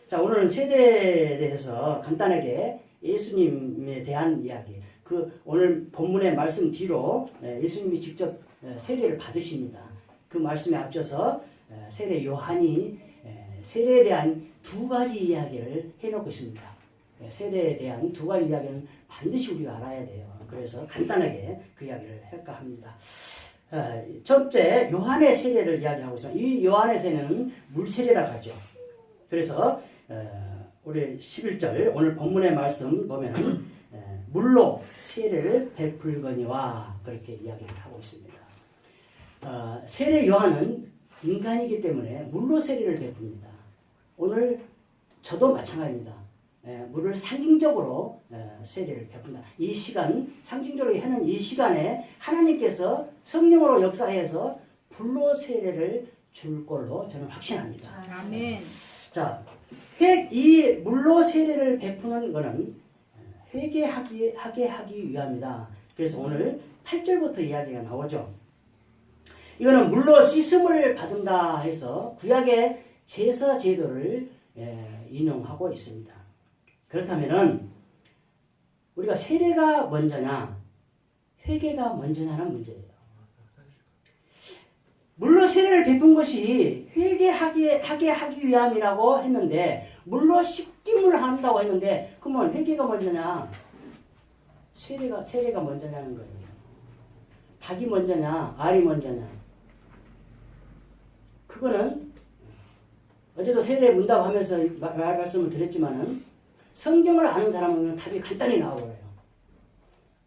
자, 오늘은 세례에 대해서 간단하게 예수님에 대한 이야기. 오늘 본문의 말씀 뒤로 예수님이 직접 세례를 받으십니다. 그 말씀에 앞서서 세례 요한이 세례에 대한 두 가지 이야기를 해놓고 있습니다. 세례에 대한 두 가지 이야기는 반드시 우리가 알아야 돼요. 그래서 간단하게 그 이야기를 할까 합니다. 첫째, 요한의 세례를 이야기하고 있습니다. 이 요한의 세례는 물세례라고 하죠. 그래서 우리 11절 오늘 본문의 말씀 보면 물로 세례를 베풀거니와 그렇게 이야기를 하고 있습니다. 세례 요한은 인간이기 때문에 물로 세례를 베풉니다. 오늘 저도 마찬가지입니다. 물을 상징적으로 세례를 베푼다. 이 시간, 상징적으로 하는 이 시간에 하나님께서 성령으로 역사해서 불로 세례를 줄 걸로 저는 확신합니다. 아멘. 자, 이 물로 세례를 베푸는 것은 회개하게 하기 위함이다. 그래서 오늘 8절부터 이야기가 나오죠. 이거는 물로 씻음을 받는다 해서 구약의 제사 제도를 인용하고 있습니다. 그렇다면은 우리가 세례가 먼저냐 회개가 먼저냐는 문제예요. 물로 세례를 베푼 것이 회개하게 하기 위함이라고 했는데 물로 씻김을 한다고 했는데 그러면 회개가 먼저냐 세례가 먼저냐는 거예요. 닭이 먼저냐 알이 먼저냐. 그거는 어제도 세례 문답 하면서 말씀을 드렸지만은 성경을 아는 사람은 답이 간단히 나와버려요.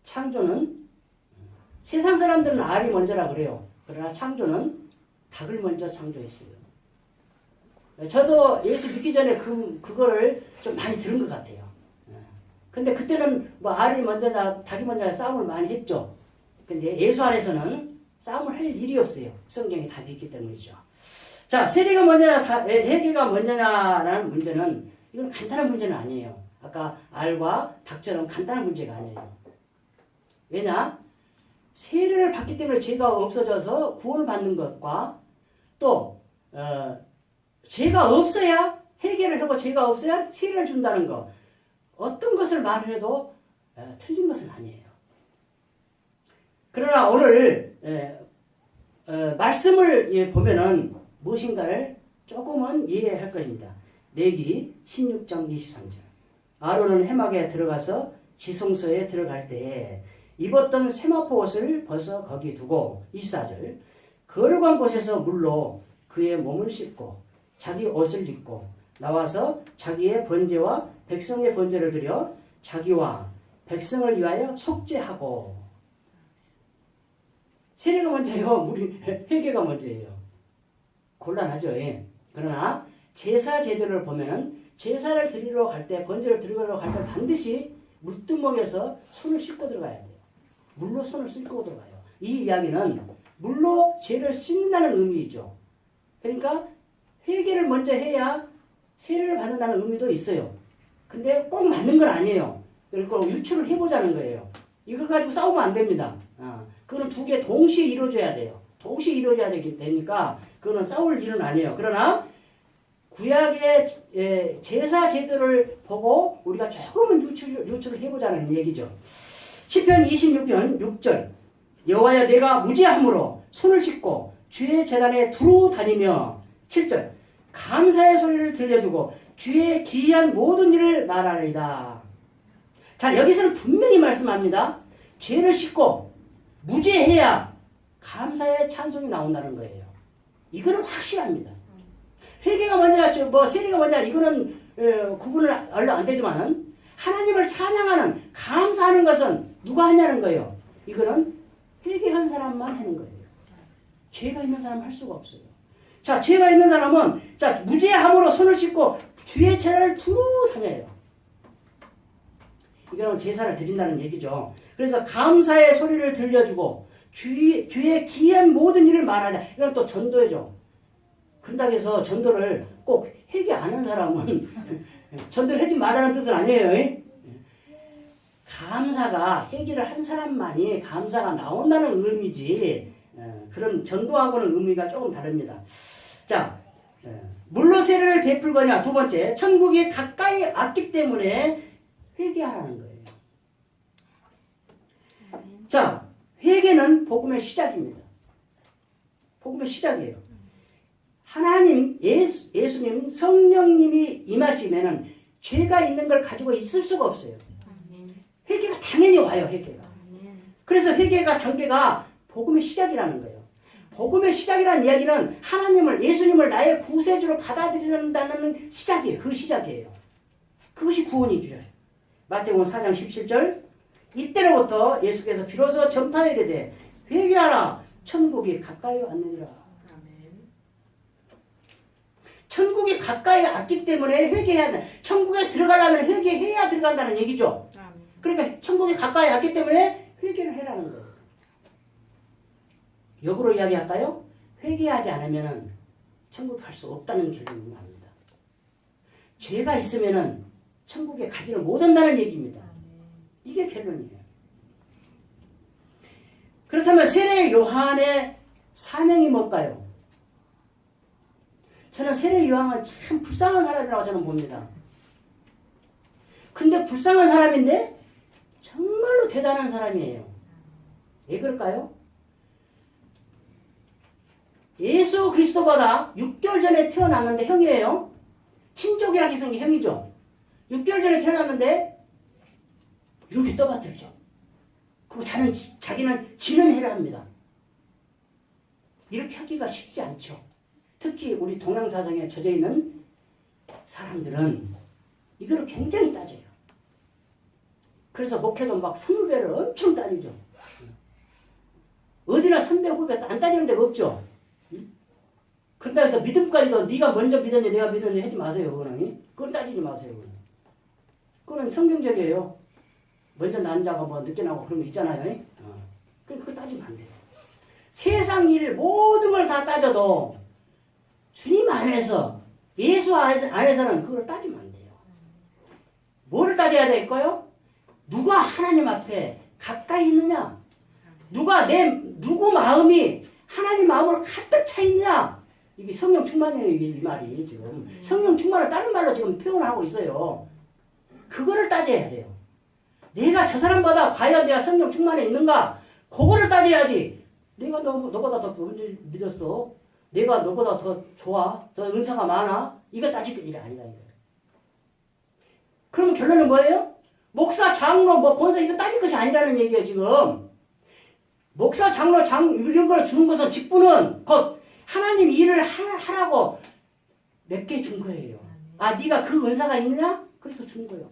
창조는 세상 사람들은 알이 먼저라 그래요. 그러나 창조는 닭을 먼저 창조했어요. 저도 예수 믿기 전에 그거를 좀 많이 들은 것 같아요. 근데 그때는 뭐 알이 먼저냐 닭이 먼저냐 싸움을 많이 했죠. 근데 예수 안에서는 싸움을 할 일이 없어요. 성경에 답이 있기 때문이죠. 자, 세례가 먼저냐 회개가 먼저냐라는 문제는 이건 간단한 문제는 아니에요. 아까 알과 닭처럼 간단한 문제가 아니에요. 왜냐? 세례를 받기 때문에 죄가 없어져서 구원을 받는 것과 또 죄가 없어야 회개를 하고 죄가 없어야 세례를 준다는 것. 어떤 것을 말해도 틀린 것은 아니에요. 그러나 오늘 말씀을 보면은 무엇인가를 조금은 이해할 것입니다. 레기 16장 23절. 아론은 해막에 들어가서 지성소에 들어갈 때에 입었던 세마포 옷을 벗어 거기 두고 24절. 거룩한 곳에서 물로 그의 몸을 씻고 자기 옷을 입고 나와서 자기의 번제와 백성의 번제를 드려 자기와 백성을 위하여 속죄하고. 세례가 먼저예요. 회개가 먼저예요. 곤란하죠. 예. 그러나 제사 제도를 보면은 제사를 드리러 갈 때, 번제를 드리러 갈 때 반드시 물두멍에서 손을 씻고 들어가야 돼요. 물로 손을 씻고 들어가요. 이 이야기는 물로 죄를 씻는다는 의미이죠. 그러니까 회개를 먼저 해야 세례를 받는다는 의미도 있어요. 근데 꼭 맞는 건 아니에요. 그러니까 유추를 해보자는 거예요. 이걸 가지고 싸우면 안 됩니다. 그거는 두 개 동시에 이루어져야 돼요. 동시에 이루어져야 되니까 그거는 싸울 일은 아니에요. 그러나 구약의 제사 제도를 보고 우리가 조금은 유추를 해보자는 얘기죠. 시편 26편 6절. 여호와여 내가 무죄함으로 손을 씻고 주의 제단에 두루 다니며. 7절. 감사의 소리를 들려주고 주의 기이한 모든 일을 말하리이다. 자, 여기서는 분명히 말씀합니다. 죄를 씻고 무죄해야 감사의 찬송이 나온다는 거예요. 이거는 확실합니다. 회개가 먼저, 세례가 먼저, 이거는 구분을 얼른 안 되지만은 하나님을 찬양하는, 감사하는 것은 누가 하냐는 거예요. 이거는 회개한 사람만 하는 거예요. 죄가 있는 사람은 할 수가 없어요. 자, 죄가 있는 사람은, 자, 무죄함으로 손을 씻고 주의 제사를 두루 다녀요. 이거는 제사를 드린다는 얘기죠. 그래서 감사의 소리를 들려주고 주의 기이한 모든 일을 말하자. 이건 또 전도죠. 그런다고 해서 전도를 꼭 회개 안 한 사람은 전도를 하지 말라는 뜻은 아니에요. 감사가 회개를 한 사람만이 감사가 나온다는 의미지 그런 전도하고는 의미가 조금 다릅니다. 자, 물로 세례를 베풀거냐. 두 번째, 천국이 가까이 왔기 때문에 회개하라는 거예요. 자, 회개는 복음의 시작입니다. 복음의 시작이에요. 하나님, 예수님, 성령님이 임하시면은 죄가 있는 걸 가지고 있을 수가 없어요. 회개가 당연히 와요, 회개가. 그래서 회개가 단계가 복음의 시작이라는 거예요. 복음의 시작이라는 이야기는 하나님을, 예수님을 나의 구세주로 받아들인다는 시작이에요. 그 시작이에요. 그것이 구원이죠. 마태복음 4장 17절, 이때로부터 예수께서 비로소 전파에 이르되 회개하라, 천국이 가까이 왔느니라. 천국이 가까이 왔기 때문에 회개해야 돼. 천국에 들어가려면 회개해야 들어간다는 얘기죠. 그러니까 천국이 가까이 왔기 때문에 회개를 해라는 거예요. 역으로 이야기할까요? 회개하지 않으면 천국 갈 수 없다는 결론이 나옵니다. 죄가 있으면 천국에 가지를 못한다는 얘기입니다. 이게 결론이에요. 그렇다면 세례 요한의 사명이 뭘까요? 저는 세례 요한은 참 불쌍한 사람이라고 저는 봅니다. 근데 불쌍한 사람인데 정말로 대단한 사람이에요. 왜 그럴까요? 예수 그리스도보다 6개월 전에 태어났는데 형이에요. 친족이라고 해서 형이죠. 6개월 전에 태어났는데 이렇게 떠받들죠. 그리고 자기는 지는 해라 합니다. 이렇게 하기가 쉽지 않죠. 특히 우리 동양사상에 젖어있는 사람들은 이거를 굉장히 따져요. 그래서 목회도 막 선후배를 엄청 따지죠. 어디나 선배 후배 안 따지는 데가 없죠. 그런다 해서 믿음까지도 네가 먼저 믿었니 내가 믿었니 하지 마세요. 그건 따지지 마세요. 그건 성경적이에요. 먼저 난 자가 뭐 늦게 나고 그런 거 있잖아요. 그거 따지면 안 돼요. 세상 일 모든 걸 다 따져도 주님 안에서, 예수 안에서는 그걸 따지면 안 돼요. 뭐를 따져야 될까요? 누가 하나님 앞에 가까이 있느냐? 누구 마음이 하나님 마음으로 가득 차 있느냐? 이게 성령 충만이에요, 이 말이 지금. 성령 충만을 다른 말로 지금 표현하고 있어요. 그거를 따져야 돼요. 내가 저 사람보다 과연 내가 성령 충만에 있는가? 그거를 따져야지. 내가 너보다 더 먼저 믿었어. 내가 너보다 더 좋아. 더 은사가 많아. 이거 따질 일이 아니다. 그럼 결론은 뭐예요? 목사, 장로, 권사 이거 따질 것이 아니라는 얘기예요, 지금. 목사, 장로, 이런 걸 주는 것은 직분은 곧 하나님 일을 하라고 몇 개 준 거예요. 아, 네가 그 은사가 있느냐? 그래서 준 거예요.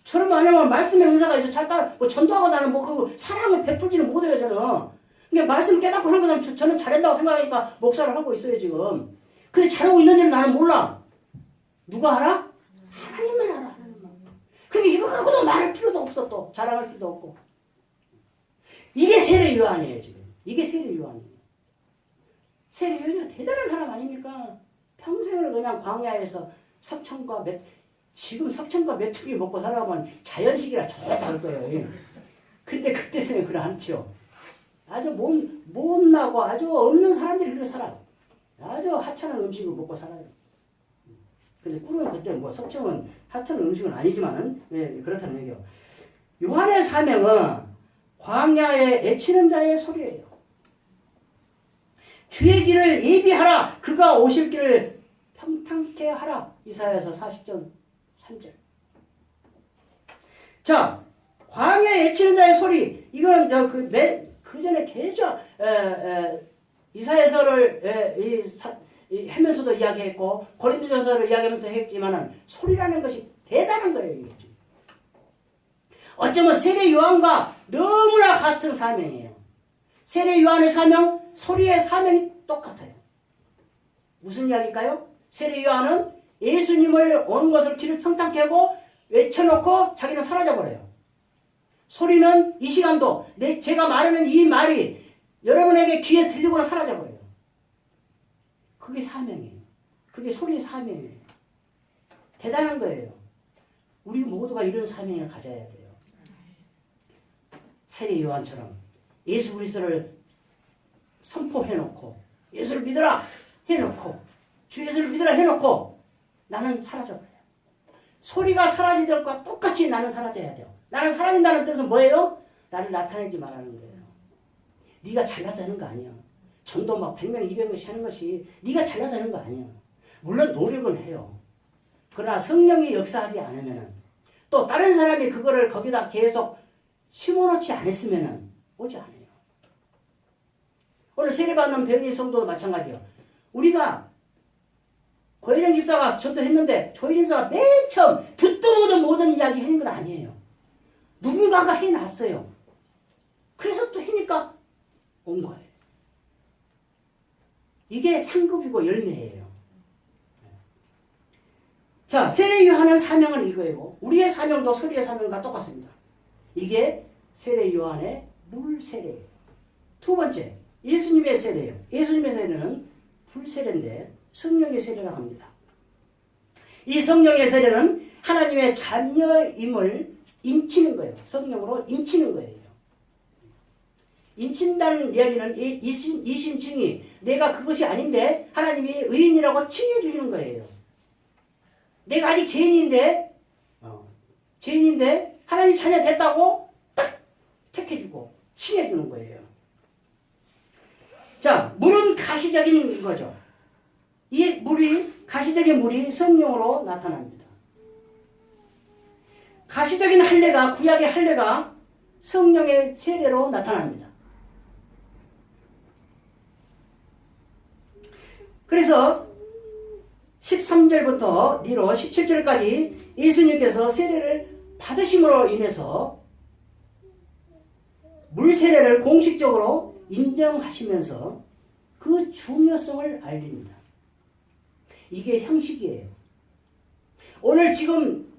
저런 안 하면 말씀의 은사가 있어. 잠깐 전도하고 나는 그 사랑을 베풀지는 못해요, 저는. 그러니까 말씀 깨닫고 하는 것은 저는 잘한다고 생각하니까 목사를 하고 있어요, 지금. 근데 잘하고 있는지는 나는 몰라. 누가 알아? 하나님만 알아, 하나님만. 그러니까 이거 갖고도 말할 필요도 없어, 또. 자랑할 필요도 없고. 이게 세례 요한이에요, 지금. 이게 세례 요한이에요. 세례 요한이 대단한 사람 아닙니까? 평생을 그냥 광야에서 지금 석청과 메뚜기 먹고 살아가면 자연식이라 좋다할 거예요. 근데 그때 생각에 그래 않죠. 아주 못나고 아주 없는 사람들이 그렇게 살아요. 아주 하찮은 음식을 먹고 살아요. 근데 꿀은 그때 석청은 하찮은 음식은 아니지만은, 그렇다는 얘기예요. 요한의 사명은 광야에 애치는 자의 소리예요. 주의 길을 예비하라. 그가 오실 길을 평탄케 하라. 이사야서 40장 3절. 자, 광야에 애치는 자의 소리. 이거는 그 전에 계속 이사야서를 하면서도 이야기했고 고린도전서를 이야기하면서도 했지만은 소리라는 것이 대단한 거예요. 이게. 어쩌면 세례 요한과 너무나 같은 사명이에요. 세례 요한의 사명, 소리의 사명이 똑같아요. 무슨 이야기일까요? 세례 요한은 예수님을 오는 것을 길을 평탄케 하고 외쳐놓고 자기는 사라져버려요. 소리는 이 시간도 제가 말하는 이 말이 여러분에게 귀에 들리고는 사라져버려요. 그게 사명이에요. 그게 소리의 사명이에요. 대단한 거예요. 우리 모두가 이런 사명을 가져야 돼요. 세례 요한처럼 예수 그리스도를 선포해놓고 예수를 믿어라. 해놓고 주 예수를 믿으라 해놓고 나는 사라져버려요. 소리가 사라지는 것과 똑같이 나는 사라져야 돼요. 나는 사라진다는 뜻은 뭐예요? 나를 나타내지 말라는 거예요. 네가 잘나서 하는 거 아니야. 전도 막 100명, 200명씩 하는 것이 네가 잘나서 하는 거 아니야. 물론 노력은 해요. 그러나 성령이 역사하지 않으면 또 다른 사람이 그거를 거기다 계속 심어놓지 않았으면 오지 않아요. 오늘 세례받는 배은희 성도도 마찬가지예요. 우리가 고혜정 집사가 전도했는데 조혜정 집사가 맨 처음 듣도 보도 모든 이야기 하는 건 아니에요. 누군가가 해놨어요. 그래서 또 하니까 온 거예요. 이게 상급이고 열매예요. 자, 세례 요한은 사명은 이거이고 우리의 사명도 소리의 사명과 똑같습니다. 이게 세례 요한의 물 세례예요. 두 번째, 예수님의 세례예요. 예수님의 세례는 불 세례인데 성령의 세례라고 합니다. 이 성령의 세례는 하나님의 자녀임을 인치는 거예요. 성령으로 인치는 거예요. 인친다는 이야기는 이신칭이 내가 그것이 아닌데 하나님이 의인이라고 칭해주시는 거예요. 내가 아직 죄인인데 하나님 자녀 됐다고 딱 택해주고 칭해주는 거예요. 자, 물은 가시적인 거죠. 이 물이 가시적인 물이 성령으로 나타납니다. 가시적인 할례가 구약의 할례가 성령의 세례로 나타납니다. 그래서 13절부터 뒤로 17절까지 예수님께서 세례를 받으심으로 인해서 물 세례를 공식적으로 인정하시면서 그 중요성을 알립니다. 이게 형식이에요. 오늘 지금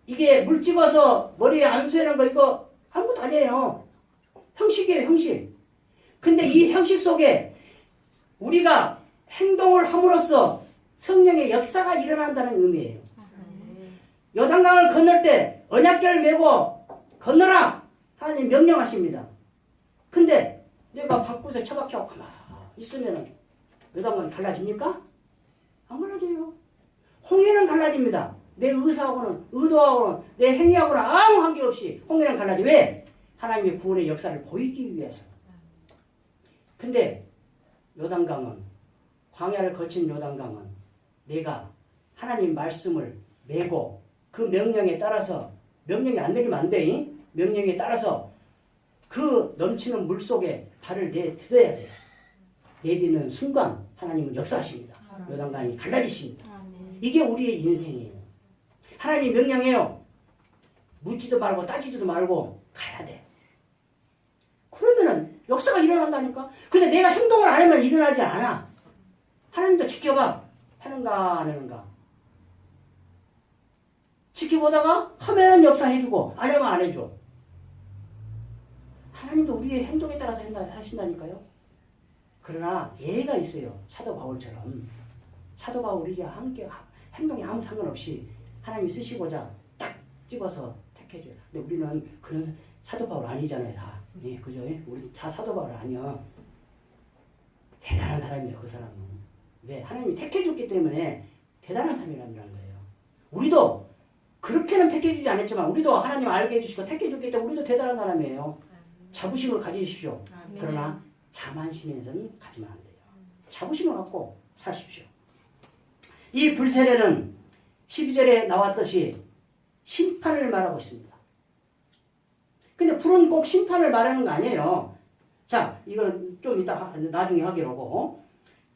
이게 물 찍어서 머리에 안수하는 거 이거 아무것도 아니에요. 형식이에요, 형식. 근데 이 형식 속에 우리가 행동을 함으로써 성령의 역사가 일어난다는 의미예요. 요단강을 건널 때 언약궤를 메고 건너라! 하나님 명령하십니다. 근데 내가 방구석에 처박혀서 가만히 있으면 요단강이 갈라집니까? 안 갈라져요. 홍해는 갈라집니다. 내 의도하고는 내 행위하고는 아무 관계없이 홍해는 갈라져. 왜? 하나님의 구원의 역사를 보이기 위해서. 근데 요단강은 광야를 거친 요단강은 내가 하나님 말씀을 메고 그 명령에 따라서 명령이 안 내리면 안 돼. 명령에 따라서 그 넘치는 물 속에 발을 내딛어야 돼요. 내딛는 순간 하나님은 역사하십니다. 요단강이 갈라지십니다. 이게 우리의 인생이에요. 하나님 명령해요. 묻지도 말고 따지지도 말고 가야 돼. 그러면은 역사가 일어난다니까. 근데 내가 행동을 안 하면 일어나지 않아. 하나님도 지켜봐. 하는가 안 하는가. 지켜보다가 하면 역사해주고 안 하면 안 해줘. 하나님도 우리의 행동에 따라서 하신다니까요. 그러나 예가 있어요. 사도 바울처럼. 사도 바울이 함께 행동에 아무 상관없이 하나님이 쓰시고자 딱 집어서 택해줘요. 근데 우리는 그런 사도 바울 아니잖아요. 다. 예, 그죠? 우리 다 사도 바울 아니야. 대단한 사람이에요. 그 사람은. 왜? 하나님이 택해줬기 때문에 대단한 사람이라는 거예요. 우리도 그렇게는 택해주지 않았지만 우리도 하나님 알게 해주시고 택해줬기 때문에 우리도 대단한 사람이에요. 자부심을 가지십시오. 그러나 자만심에서는 가지면 안 돼요. 자부심을 갖고 사십시오. 이 불세례는 12절에 나왔듯이 심판을 말하고 있습니다. 근데 불은 꼭 심판을 말하는 거 아니에요. 자, 이건 좀 이따 나중에 하기로 하고,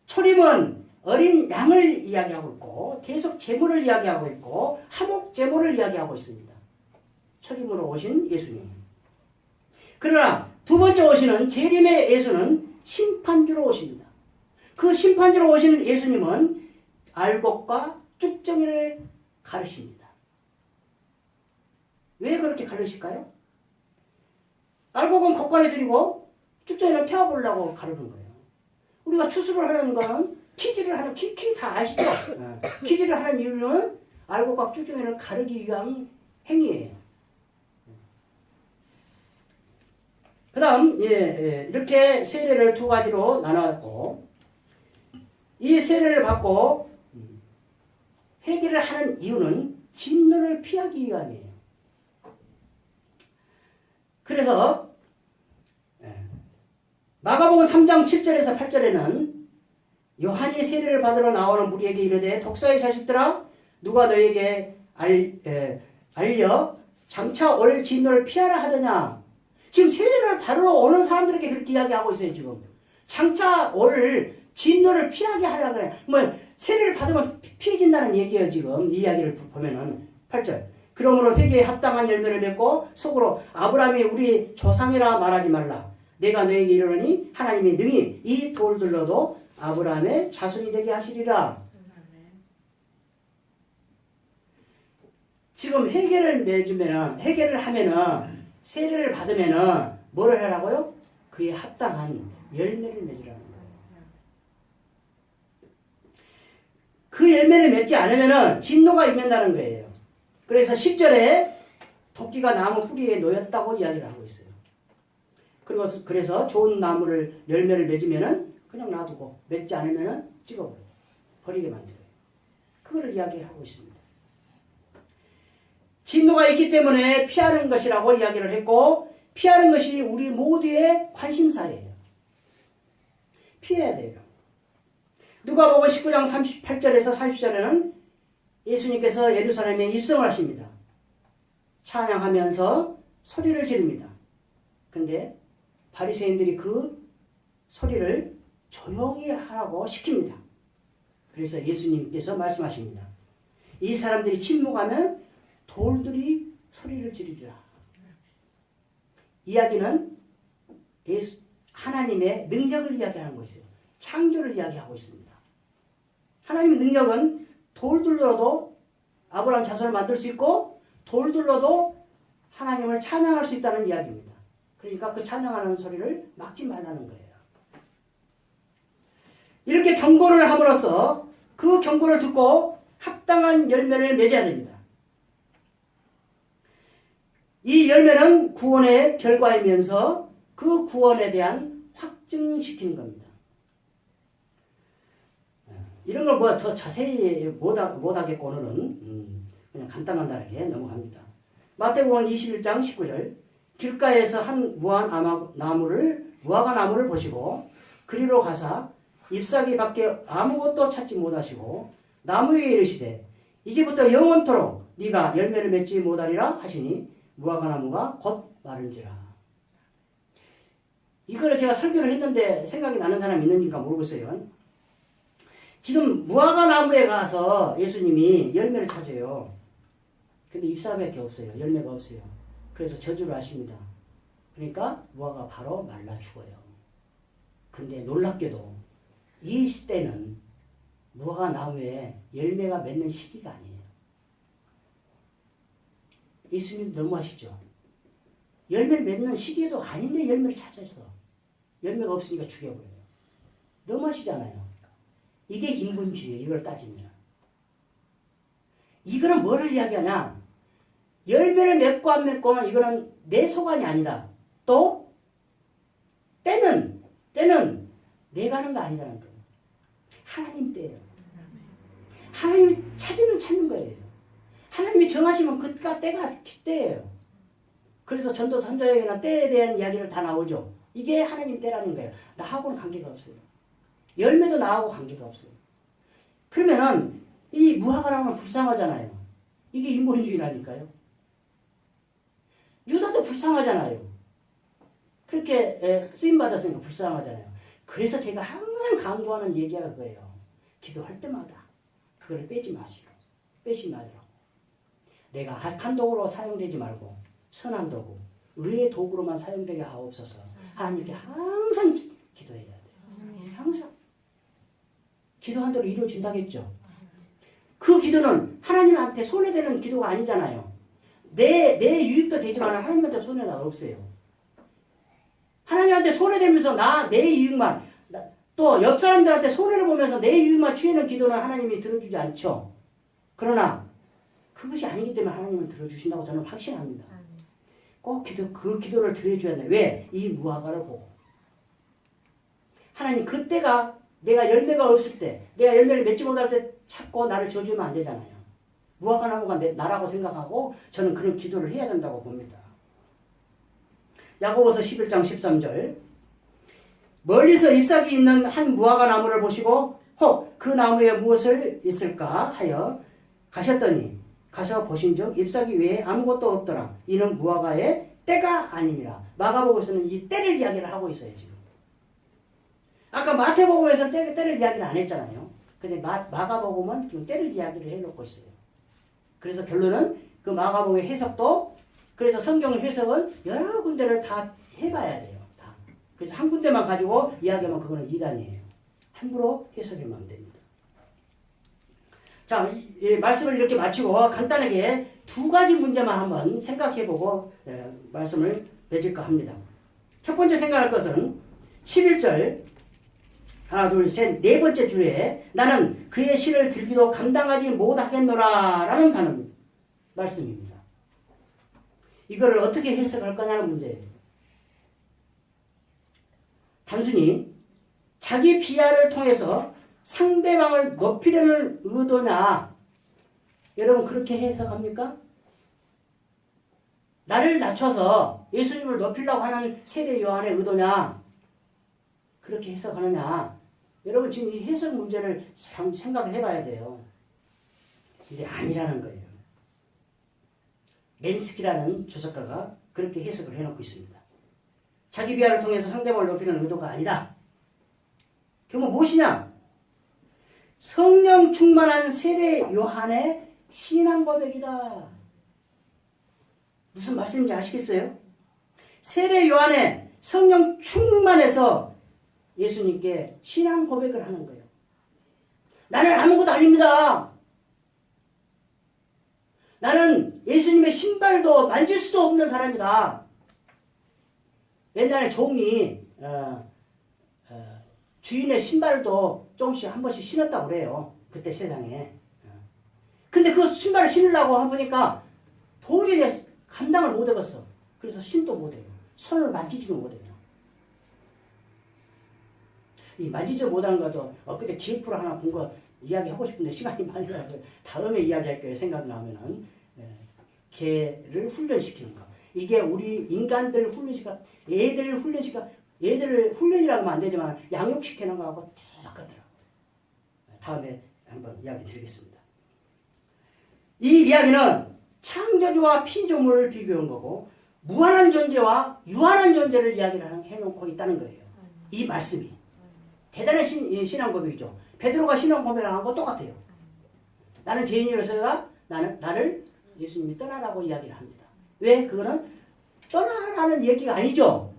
초림은 어린 양을 이야기하고 있고 계속 제물을 이야기하고 있고 화목 제물을 이야기하고 있습니다. 초림으로 오신 예수님. 그러나 두 번째 오시는 재림의 예수는 심판주로 오십니다. 그 심판주로 오시는 예수님은 알곡과 쭉정이를 가르십니다. 왜 그렇게 가르실까요? 알곡은 곡간에 들이고 쭉정이는 태워보려고 가르는 거예요. 우리가 추수를 하는 거는 키질을 하는 키 다 아시죠? 키질을 하는 이유는 알곡과 쭉정이를 가르기 위한 행위예요. 그 다음 이렇게 세례를 두 가지로 나눴고 이 세례를 받고 회개를 하는 이유는 진노를 피하기 위함이에요. 그래서 마가복음 3장 7절에서 8절에는 요한이 세례를 받으러 나오는 무리에게 이르되 독사의 자식들아 누가 너에게 알려 장차 올 진노를 피하라 하더냐. 지금 세례를 받으러 오는 사람들에게 그렇게 이야기하고 있어요. 지금 장차 올 진노를 피하게 하라 그래. 뭐 세례를 받으면 피해진다는 얘기예요. 지금 이 이야기를 보면은 8절. 그러므로 회개에 합당한 열매를 맺고 속으로 아브라함이 우리 조상이라 말하지 말라. 내가 너에게 이르노니 하나님이 능히 이 돌들로도 아브라함의 자손이 되게 하시리라. 지금 회개를 하면은 세례를 받으면은 뭐를 하라고요? 그에 합당한 열매를 맺으라는 거예요. 그 열매를 맺지 않으면은 진노가 임한다는 거예요. 그래서 10절에 토끼가 나무 뿌리에 놓였다고 이야기를 하고 있어요. 그리고 그래서 좋은 나무를 열매를 맺으면은 그냥 놔두고 맺지 않으면은 찍어버려요. 버리게 만들어요. 그거를 이야기하고 있습니다. 진노가 있기 때문에 피하는 것이라고 이야기를 했고 피하는 것이 우리 모두의 관심사예요. 피해야 돼요. 누가복음 19장 38절에서 40절에는 예수님께서 예루살렘에 입성을 하십니다. 찬양하면서 소리를 지릅니다. 근데 바리새인들이 그 소리를 조용히 하라고 시킵니다. 그래서 예수님께서 말씀하십니다. 이 사람들이 침묵하면 돌들이 소리를 지르리라. 이야기는 하나님의 능력을 이야기하는 것이에요. 창조를 이야기하고 있습니다. 하나님의 능력은 돌들로도 아브라함 자손을 만들 수 있고 돌들로도 하나님을 찬양할 수 있다는 이야기입니다. 그러니까 그 찬양하는 소리를 막지 말라는 거예요. 이렇게 경고를 함으로써 그 경고를 듣고 합당한 열매를 맺어야 됩니다. 이 열매는 구원의 결과이면서 그 구원에 대한 확증시키는 겁니다. 이런 걸 뭐 더 자세히 못하겠고 오늘은 그냥 간단하게 넘어갑니다. 마태복음 21장 19절 길가에서 한 무화과 나무를 보시고 그리로 가사 잎사귀 밖에 아무것도 찾지 못하시고 나무에게 이르시되 이제부터 영원토록 네가 열매를 맺지 못하리라 하시니 무화과 나무가 곧 마른지라. 이거를 제가 설교를 했는데 생각이 나는 사람이 있는가 모르겠어요. 지금 무화과 나무에 가서 예수님이 열매를 찾아요. 근데 잎사귀밖에 없어요. 열매가 없어요. 그래서 저주를 하십니다. 그러니까 무화과가 바로 말라 죽어요. 근데 놀랍게도 이 시대는 무화과 나무에 열매가 맺는 시기가 아니에요. 예수님 너무하시죠? 열매를 맺는 시기도 아닌데 열매를 찾아서 열매가 없으니까 죽여버려요. 너무하시잖아요. 이게 인본주의예요. 이걸 따지면. 이거는 뭐를 이야기하냐? 열매를 맺고 안 맺고는 이거는 내 소관이 아니다. 또 때는 내가 하는 거 아니라는 거예요. 하나님 때예요. 하나님이 찾으면 찾는 거예요. 하나님이 정하시면 그가 때가 때예요. 그래서 전도 선자에게나 때에 대한 이야기를 다 나오죠. 이게 하나님 때라는 거예요. 나하고는 관계가 없어요. 열매도 나하고 관계가 없어요. 그러면은 이 무화과 나무는 불쌍하잖아요. 이게 인본주의라니까요. 유다도 불쌍하잖아요. 그렇게 쓰임받았으니까 불쌍하잖아요. 그래서 제가 항상 강조하는 얘기가 그거예요. 기도할 때마다 그걸 빼지 마시고 빼지 말라고. 내가 악한 도구로 사용되지 말고 선한 도구, 의의 도구로만 사용되게 하옵소서. 하나님께 항상 기도해야 돼요. 항상. 기도한 대로 이루어진다겠죠. 그 기도는 하나님한테 손해되는 기도가 아니잖아요. 내 유익도 되지만 하나님한테 손해는 없어요. 하나님한테 손해되면서 내 유익만 또 옆 사람들한테 손해를 보면서 내 유익만 취하는 기도는 하나님이 들어주지 않죠. 그러나 그것이 아니기 때문에 하나님은 들어주신다고 저는 확신합니다. 꼭 그 기도를 드려줘야 돼. 왜? 이 무화과를 보고. 하나님 그때가 내가 열매가 없을 때, 내가 열매를 맺지 못할 때 찾고 나를 저주하면 안 되잖아요. 무화과 나무가 나라고 생각하고 저는 그런 기도를 해야 된다고 봅니다. 야고보서 11장 13절 멀리서 잎사귀 있는 한 무화과 나무를 보시고 혹 그 나무에 무엇을 있을까 하여 가셨더니 가서 보신즉 잎사귀 외에 아무것도 없더라. 이는 무화과의 때가 아닙니다. 마가복음에서는 이 때를 이야기를 하고 있어요. 지금. 아까 마태복음에서는 때를 이야기를 안 했잖아요. 근데 마가복음은 지금 때를 이야기를 해놓고 있어요. 그래서 결론은 그 마가복음의 해석도 그래서 성경 해석은 여러 군데를 다 해봐야 돼요. 다. 그래서 한 군데만 가지고 이야기하면 그거는 이단이에요. 함부로 해석하면 안 됩니다. 자, 이 말씀을 이렇게 마치고 간단하게 두 가지 문제만 한번 생각해보고 말씀을 맺을까 합니다. 첫 번째 생각할 것은 11절 하나 둘 셋 네 번째 주에 나는 그의 시를 들기도 감당하지 못하겠노라 라는 단어입니다. 말씀입니다. 이거를 어떻게 해석할 거냐는 문제예요. 단순히 자기 비하를 통해서 상대방을 높이려는 의도냐? 여러분 그렇게 해석합니까? 나를 낮춰서 예수님을 높이려고 하는 세례 요한의 의도냐? 그렇게 해석하느냐? 여러분 지금 이 해석 문제를 생각을 해봐야 돼요. 근데 아니라는 거예요. 렌스키라는 주석가가 그렇게 해석을 해놓고 있습니다. 자기 비하를 통해서 상대방을 높이는 의도가 아니다. 그러면 무엇이냐? 성령 충만한 세례 요한의 신앙 고백이다. 무슨 말씀인지 아시겠어요? 세례 요한의 성령 충만해서 예수님께 신앙 고백을 하는 거예요. 나는 아무것도 아닙니다. 나는 예수님의 신발도 만질 수도 없는 사람이다. 옛날에 종이 주인의 신발도 조금씩 한 번씩 신었다고 그래요. 그때 세상에. 근데 그 신발을 신으려고 해보니까 도저히 감당을 못 해봤어. 그래서 신도 못 해요. 손을 만지지도 못해요. 이 만지지 못하는 것도 엊그제 기획 프로 하나 본 거 이야기하고 싶은데 시간이 많이 나서 다음에 이야기할 거예요. 생각나면은. 개를 훈련시키는 거. 이게 우리 인간들 애들 애들을 훈련이라고 하면 안 되지만 양육시키는 거하고 똑같더라고요. 다음에 한번 이야기 드리겠습니다. 이 이야기는 창조주와 피조물을 비교한 거고 무한한 존재와 유한한 존재를 이야기를 해놓고 있다는 거예요. 이 말씀이. 대단한 신앙 고백이죠. 베드로가 신앙 고백을 한 거 똑같아요. 나는 죄인이라서가 나를 예수님이 떠나라고 이야기를 합니다. 왜? 그거는 떠나라는 얘기가 아니죠.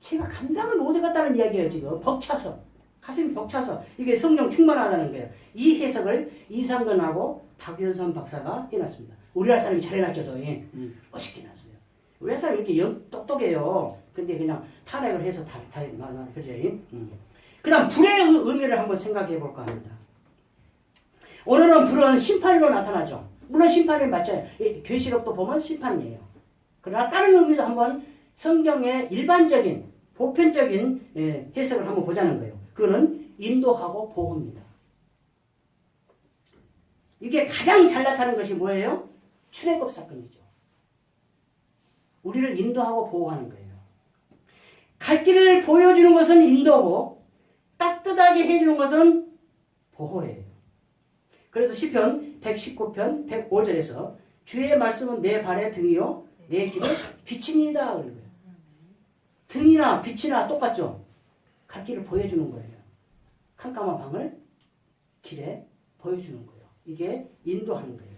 제가 감당을 못해갔다는 이야기예요. 지금 벅차서 가슴이 벅차서 이게 성령 충만하다는 거예요. 이 해석을 이상근하고 박윤선 박사가 해놨습니다. 우리나라 사람이 잘해놨죠. 멋있게 해놨어요. 우리나라 사람이 이렇게 똑똑해요. 근데 그냥 탄핵을 해서 다 그러지. 그 다음 불의 의미를 한번 생각해 볼까 합니다. 오늘은 불은 심판으로 나타나죠. 물론 심판이 맞아요. 계시록도 보면 심판이에요. 그러나 다른 의미도 한번 성경의 일반적인 보편적인 해석을 한번 보자는 거예요. 그거는 인도하고 보호입니다. 이게 가장 잘 나타나는 것이 뭐예요? 출애굽 사건이죠. 우리를 인도하고 보호하는 거예요. 갈 길을 보여주는 것은 인도고 따뜻하게 해주는 것은 보호예요. 그래서 시편 119편 105절에서 주의 말씀은 내 발의 등이요 내 길의 빛입니다. 등이나 빛이나 똑같죠. 갈 길을 보여주는 거예요. 캄캄한 방을 길에 보여주는 거예요. 이게 인도하는 거예요.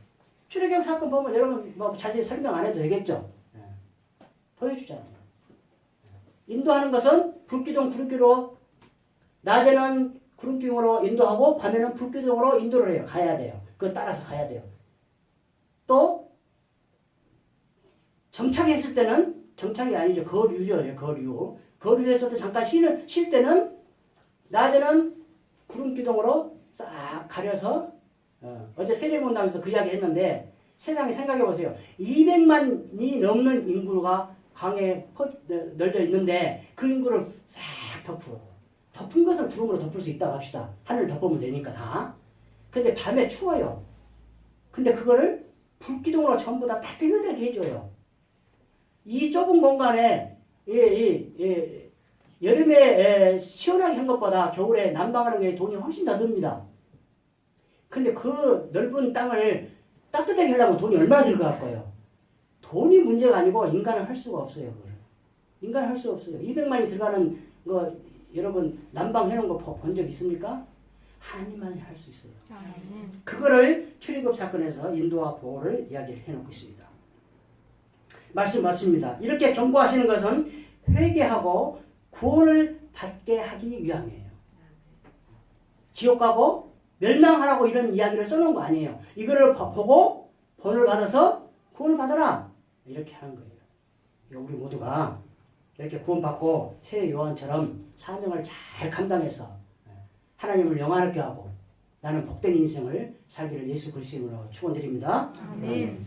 출애굽 사건 보면 여러분 뭐 자세히 설명 안 해도 되겠죠. 보여주잖아요. 인도하는 것은 불기둥 구름기로 낮에는 구름기둥으로 인도하고 밤에는 불기둥으로 인도를 해요. 가야 돼요. 그거 따라서 가야 돼요. 또 정착했을 때는 정착이 아니죠. 거류죠. 거류. 거류에서도 잠깐 쉴 때는 낮에는 구름기둥으로 싹 가려서 어제 세례문답에서 그 이야기 했는데 세상에 생각해 보세요. 200만이 넘는 인구가 강에 널려 있는데 그 인구를 싹 덮어. 덮은 것을 구름으로 덮을 수 있다고 합시다. 하늘을 덮으면 되니까 다. 근데 밤에 추워요. 근데 그거를 불기둥으로 전부 다 따뜻하게 해줘요. 이 좁은 공간에 여름에 시원하게 한 것보다 겨울에 난방하는 게 돈이 훨씬 더 듭니다. 근데 그 넓은 땅을 따뜻하게 하려면 돈이 얼마나 들어갈 거예요? 돈이 문제가 아니고 인간은 할 수가 없어요. 그걸. 인간은 할 수가 없어요. 200만이 들어가는 거 여러분 난방 해놓은 거 본 적 있습니까? 하나님만이 할 수 있어요. 그거를 출애굽 사건에서 인도와 보호를 이야기를 해놓고 있습니다. 말씀 맞습니다. 이렇게 경고하시는 것은 회개하고 구원을 받게 하기 위함이에요. 지옥 가고 멸망하라고 이런 이야기를 써놓은 거 아니에요. 이거를 보고 본을 받아서 구원을 받아라 이렇게 하는 거예요. 우리 모두가 이렇게 구원받고 새 요한처럼 사명을 잘 감당해서 하나님을 영화롭게 하고 나는 복된 인생을 살기를 예수 그리스도로 축원드립니다. 아멘.